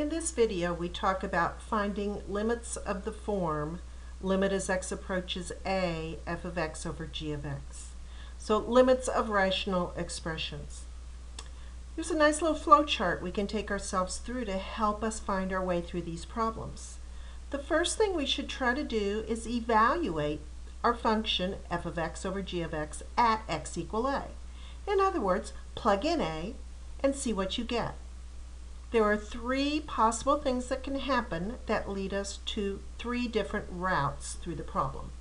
In this video, we talk about finding limits of the form limit as x approaches a, f of x over g of x. So limits of rational expressions. There's a nice little flow chart we can take ourselves through to help us find our way through these problems. The first thing we should try to do is evaluate our function f of x over g of x at x equal a. In other words, plug in a and see what you get. There are three possible things that can happen that lead us to three different routes through the problem.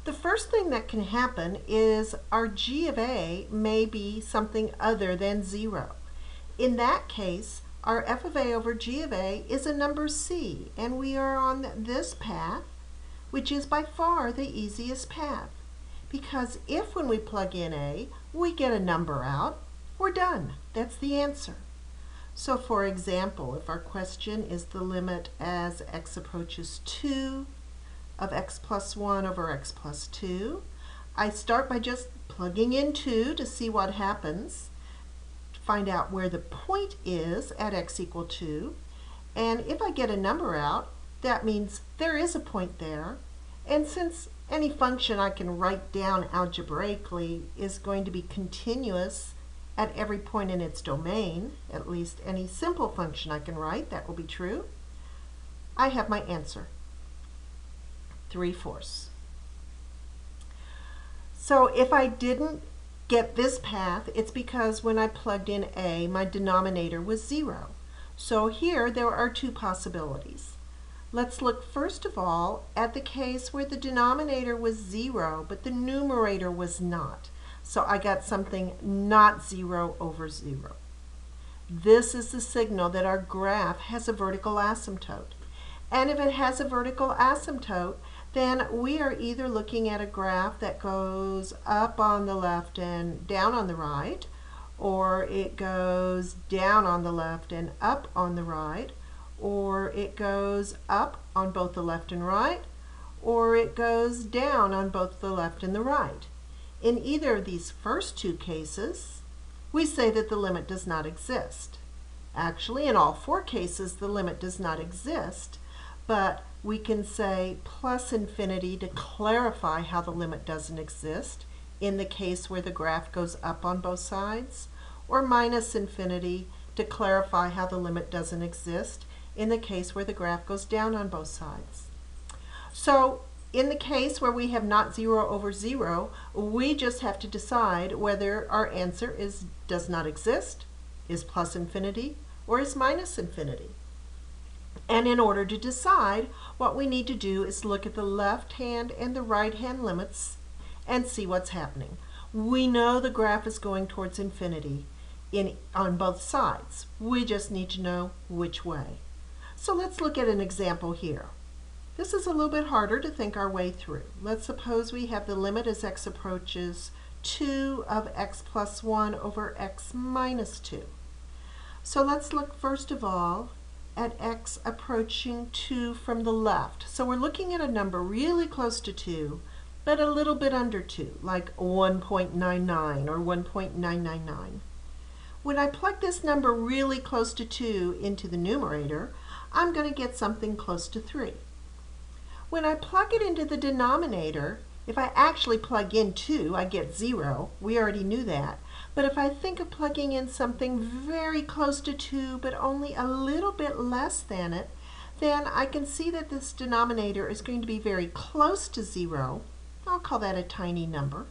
The first thing that can happen is our g of a may be something other than 0. In that case, our f of a over g of a is a number c, and we are on this path, which is by far the easiest path. Because if when we plug in a, we get a number out, we're done. That's the answer. So for example, if our question is the limit as x approaches 2 of x plus 1 over x plus 2, I start by just plugging in 2 to see what happens, to find out where the point is at x equal 2, and if I get a number out, that means there is a point there, and since any function I can write down algebraically is going to be continuous at every point in its domain, at least any simple function I can write, that will be true, I have my answer, 3/4. So if I didn't get this path, it's because when I plugged in a, my denominator was 0. So here there are two possibilities. Let's look first of all at the case where the denominator was 0, but the numerator was not. So I got something not 0 over 0. This is the signal that our graph has a vertical asymptote. And if it has a vertical asymptote, then we are either looking at a graph that goes up on the left and down on the right, or it goes down on the left and up on the right, or it goes up on both the left and right, or it goes down on both the left and the right. In either of these first two cases, we say that the limit does not exist. Actually, in all four cases, the limit does not exist, but we can say plus infinity to clarify how the limit doesn't exist in the case where the graph goes up on both sides, or minus infinity to clarify how the limit doesn't exist in the case where the graph goes down on both sides. So in the case where we have not 0 over 0, we just have to decide whether our answer does not exist, is plus infinity, or is minus infinity. And in order to decide, what we need to do is look at the left hand and the right hand limits and see what's happening. We know the graph is going towards infinity on both sides. We just need to know which way. So let's look at an example here. This is a little bit harder to think our way through. Let's suppose we have the limit as x approaches 2 of x plus 1 over x minus 2. So let's look first of all at x approaching 2 from the left. So we're looking at a number really close to 2, but a little bit under 2, like 1.99 or 1.999. When I plug this number really close to 2 into the numerator, I'm going to get something close to 3. When I plug it into the denominator, if I actually plug in 2, I get 0. We already knew that. But if I think of plugging in something very close to 2, but only a little bit less than it, then I can see that this denominator is going to be very close to 0. I'll call that a tiny number.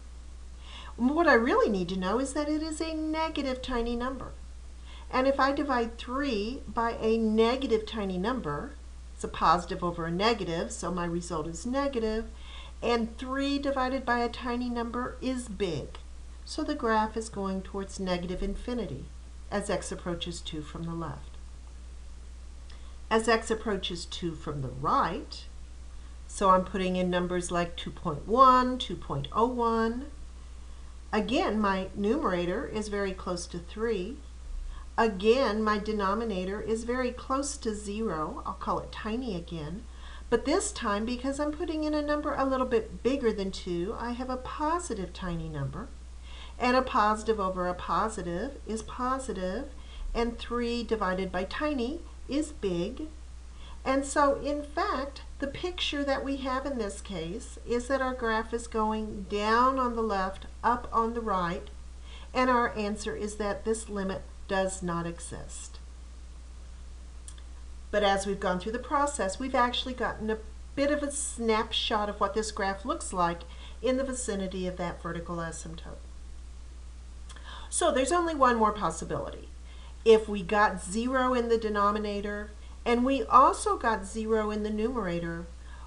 What I really need to know is that it is a negative tiny number. And if I divide 3 by a negative tiny number, it's a positive over a negative, so my result is negative, and 3 divided by a tiny number is big. So the graph is going towards negative infinity as x approaches 2 from the left. As x approaches 2 from the right, so I'm putting in numbers like 2.1, 2.01. Again, my numerator is very close to 3. Again, my denominator is very close to 0. I'll call it tiny again. But this time, because I'm putting in a number a little bit bigger than 2, I have a positive tiny number. And a positive over a positive is positive, and 3 divided by tiny is big. And so, in fact, the picture that we have in this case is that our graph is going down on the left, up on the right, and our answer is that this limit does not exist. But as we've gone through the process, we've actually gotten a bit of a snapshot of what this graph looks like in the vicinity of that vertical asymptote. So there's only one more possibility. If we got 0 in the denominator, and we also got 0 in the numerator,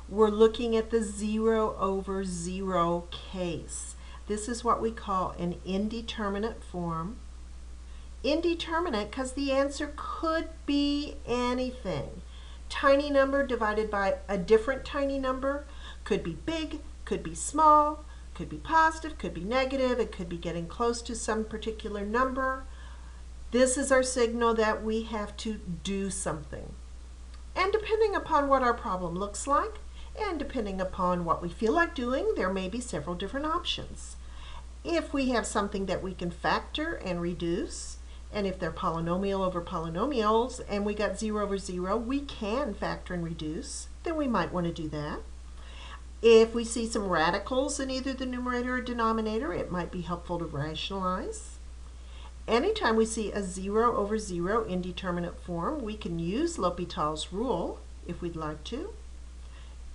we're looking at the 0 over 0 case. This is what we call an indeterminate form. Indeterminate because the answer could be anything. Tiny number divided by a different tiny number could be big, could be small, could be positive, could be negative, it could be getting close to some particular number. This is our signal that we have to do something. And depending upon what our problem looks like, and depending upon what we feel like doing, there may be several different options. If we have something that we can factor and reduce, and if they're polynomial over polynomials, and we got 0 over 0, we can factor and reduce, then we might want to do that. If we see some radicals in either the numerator or denominator, it might be helpful to rationalize. Anytime we see a 0 over 0 indeterminate form, we can use L'Hopital's rule if we'd like to.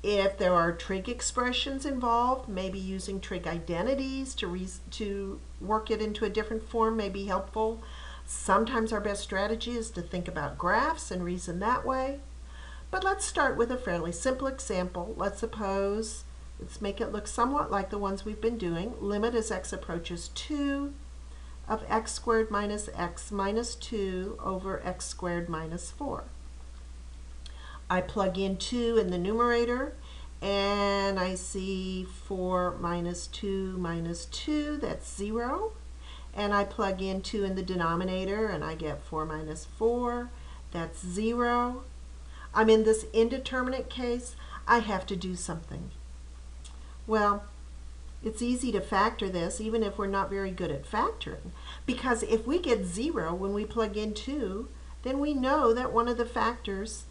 If there are trig expressions involved, maybe using trig identities to work it into a different form may be helpful. Sometimes our best strategy is to think about graphs and reason that way. But let's start with a fairly simple example. Let's make it look somewhat like the ones we've been doing. Limit as x approaches 2 of x squared minus x minus 2 over x squared minus 4. I plug in 2 in the numerator, and I see 4 minus 2 minus 2, that's 0. And I plug in 2 in the denominator, and I get 4 minus 4, that's 0. I'm in this indeterminate case. I have to do something. Well, it's easy to factor this even if we're not very good at factoring, because if we get 0 when we plug in 2, then we know that one of the factors,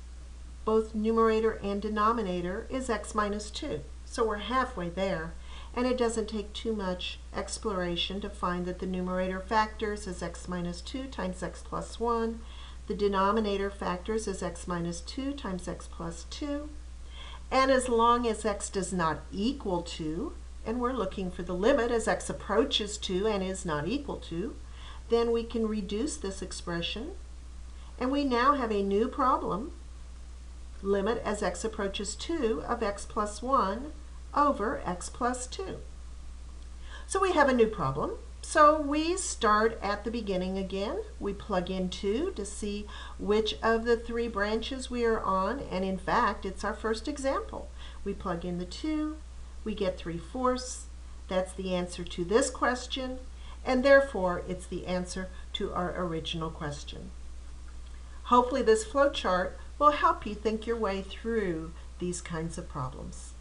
both numerator and denominator, is x minus 2. So we're halfway there, and it doesn't take too much exploration to find that the numerator factors as x minus 2 times x plus 1. The denominator factors as x minus 2 times x plus 2. And as long as x does not equal 2, and we're looking for the limit as x approaches 2 and is not equal to, then we can reduce this expression, and we now have a new problem. Limit as x approaches 2 of x plus 1 over x plus 2. So we have a new problem. So we start at the beginning again. We plug in 2 to see which of the 3 branches we are on, and in fact, it's our first example. We plug in the 2, we get 3/4. That's the answer to this question, and therefore it's the answer to our original question. Hopefully this flowchart will help you think your way through these kinds of problems.